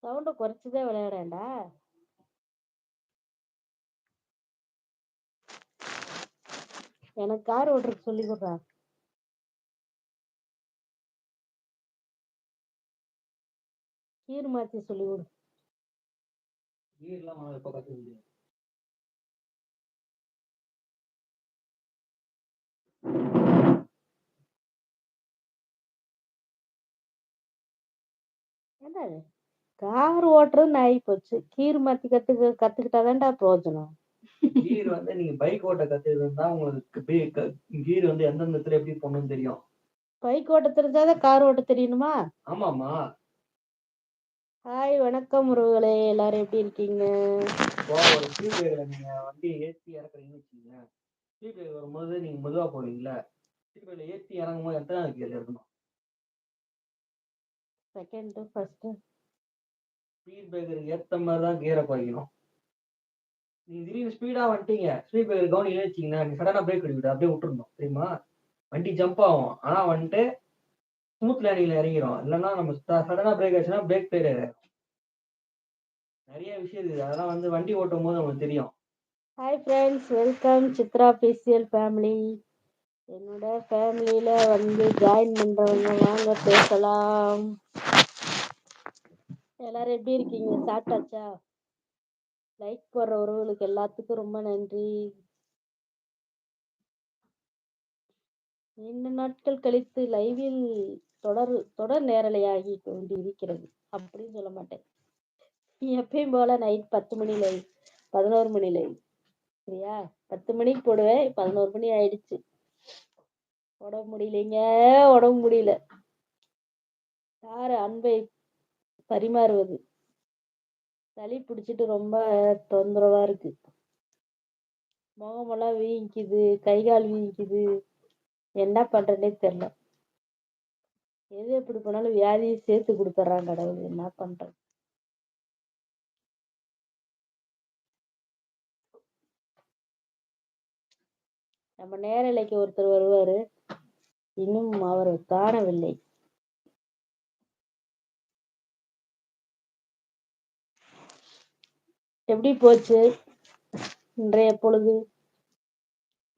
சவுண்ட குறைச்சுதான் விளையாடேன்டா. எனக்கு கார் ஓட்டுறதுக்கு சொல்லி கொடுறா. கீர் மாத்தி சொல்லி கொடு. கீர்லாம் எப்போ கற்றுக்க முடியும்? என்ன கார் ஓட்டுறது ஆகி போச்சு. கீர் மாத்தி கத்துக்கிட்டாதான்டா பிரயோஜனம். கீர் நீங்க பைக் ஓட்ட கத்துக்கிட்டா உங்களுக்கு கீர் எந்தெந்த இடத்துல எப்படி போடணும்னு தெரியும். பைக் ஓட்ட தெரிஞ்சாதான் கார் ஓட்ட தெரியணுமா? ஆமாமா. ஹாய், வணக்கம் உறவுகளே, எல்லாரும் எப்படி இருக்கீங்க? ஒரு ஸ்பீட் பிரேக்கர் நீங்க வண்டி ஏற்றி இறக்குறீங்கன்னு வச்சுக்கீங்க. ஸ்பீட் பிரேக்கர் வரும்போது நீங்க மெதுவா போறீங்களா, ஸ்பீட் பிரேக்கர் ஏற்றி இறங்கும் போது எத்தனை கீழே இருக்கணும்? Second, first. ஸ்பீட் பிரேக்கருக்கு ஏற்ற மாதிரி தான் கீரை குறைக்கணும். நீங்க திடீர்னு ஸ்பீடா வந்துட்டீங்க, ஸ்பீட் பிரேக்கர் கவனிக்க வச்சிங்கன்னா நீங்க சடனா பிரேக் அடிக்கிட்டு அப்படியே விட்டுருணும் தெரியுமா. வண்டி ஜம்ப் ஆகும், ஆனா ஸ்மூத் லேண்டிங்ல இறங்கிடும். இல்லைன்னா நம்ம சடனா பிரேக் ஆச்சுன்னா பிரேக் ஃபெயிலியர் ஆயிடும். நிறைய விஷயம் இருக்குது, அதெல்லாம் வண்டி ஓட்டும் போது நமக்கு தெரியும். Hi friends, welcome Chitra PCl family. என்னோட ஃபேமிலியில ஜாயின் பண்றவங்க வாங்க பேசலாம். எல்லாரும் எப்படி இருக்கீங்க? சாப்பிட்டாச்சா? லைக் போடுற உறவுகளுக்கு எல்லாத்துக்கும் ரொம்ப நன்றி. 2 நாட்கள் கழித்து லைவில் தொடர் நேரலையாகி கொண்டிருக்கிறது. அப்படின்னு சொல்ல மாட்டேன், எப்பயும் போல நைட் 10 மணி லைவ், 11 மணி லைவ். சரியா? 10 மணிக்கு போடுவேன், 11 மணி ஆயிடுச்சு. உடம்பு முடியல. யாரு அன்பை பரிமாறுவது? சளி பிடிச்சிட்டு ரொம்ப தொந்தரவா இருக்கு. முகமெல்லாம் வீங்கிக்குது, கை கால் வீங்கிக்குது. என்ன பண்றேன்னே தெரியல. எது எப்படி போனாலும் வியாதியை சேர்த்து கொடுத்துட்றான் கடவுள். என்ன பண்றது? நம்ம நேரலைக்கு ஒருத்தர் வருவாரு, இன்னும் அவர் காணவில்லை. எப்படி போச்சு இன்றைய பொழுது?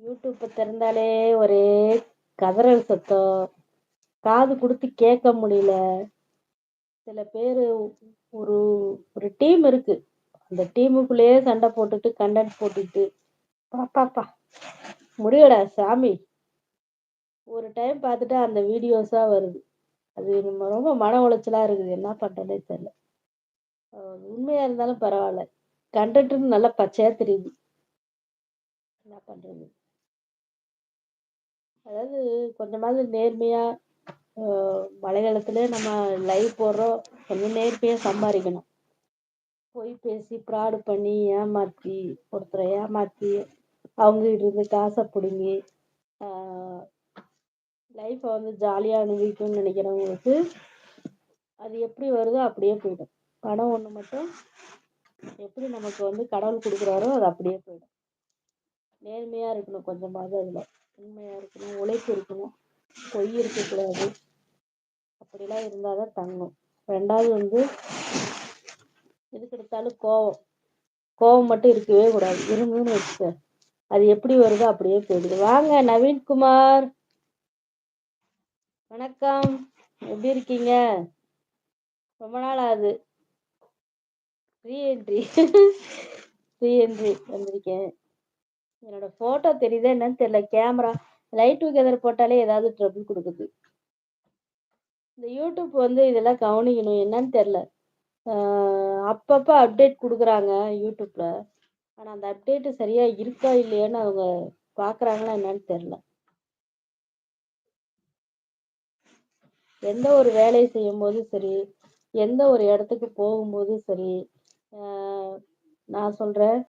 யூடியூப்பை திறந்தாலே ஒரே கதறல் சத்தம், காது கொடுத்து கேட்க முடியல. சில பேர் ஒரு ஒரு டீம் இருக்கு, அந்த டீமுக்குள்ளேயே சண்டை போட்டுட்டு கண்டென்ட் போட்டுட்டு பாப்பா முடியடா சாமி. ஒரு டைம் பார்த்துட்டு அந்த வீடியோஸா வருது. அது நம்ம ரொம்ப மன உளைச்சலா இருக்குது. என்ன பண்றதே தெரியல. உண்மையா இருந்தாலும் பரவாயில்ல, கண்டென்ட்னு நல்லா பச்சையா தெரியுது. என்ன பண்றது? அதாவது கொஞ்சமாவது நேர்மையா, மலையாளத்துல நம்ம லைவ் போடுறோம், கொஞ்சம் நேர்மையா சம்பாதிக்கணும். போய் பேசி ப்ராடு பண்ணி ஒருத்தரை ஏமாத்தி அவங்க இருந்து காசை பிடுங்கி லைஃப்பை ஜாலியாக அனுபவிக்கணும்னு நினைக்கிறவங்களுக்கு அது எப்படி வருதோ அப்படியே போயிடும். பணம் ஒன்று மட்டும் எப்படி நமக்கு கடவுள் கொடுக்குறாரோ அது அப்படியே போயிடும். நேர்மையாக இருக்கணும், கொஞ்சமாவது அதில் உண்மையாக இருக்கணும், உழைப்பு இருக்கணும், பொய் இருக்கக்கூடாது. அப்படிலாம் இருந்தால் தான் தங்கும். ரெண்டாவது எதுக்கு எடுத்தாலும் கோவம் மட்டும் இருக்கவே கூடாது. இருந்துன்னு வச்சுக்க, அது எப்படி வருதோ அப்படியே போயிடுது. வாங்க நவீன்குமார், வணக்கம், எப்படி இருக்கீங்க? ரொம்ப நாள் ஆகுது. ரீஎன்ட்ரி வந்திருக்கேன். என்னோட போட்டோ தெரியுதா என்னன்னு தெரியல, கேமரா லைட் டுகெதர் போட்டாலே ஏதாவது ட்ரபிள் கொடுக்குது. இந்த யூடியூப் இதெல்லாம் கவனிக்கணும், என்னன்னு தெரியல. அப்பப்போ அப்டேட் கொடுக்குறாங்க யூடியூப்ல, ஆனால் அந்த அப்டேட்டு சரியா இருக்கா இல்லையான்னு அவங்க பார்க்குறாங்களா என்னன்னு தெரியல. எந்த ஒரு வேலையை செய்யும் போதும் சரி, எந்த ஒரு இடத்துக்கு போகும்போதும் சரி, நான் சொல்றேன்,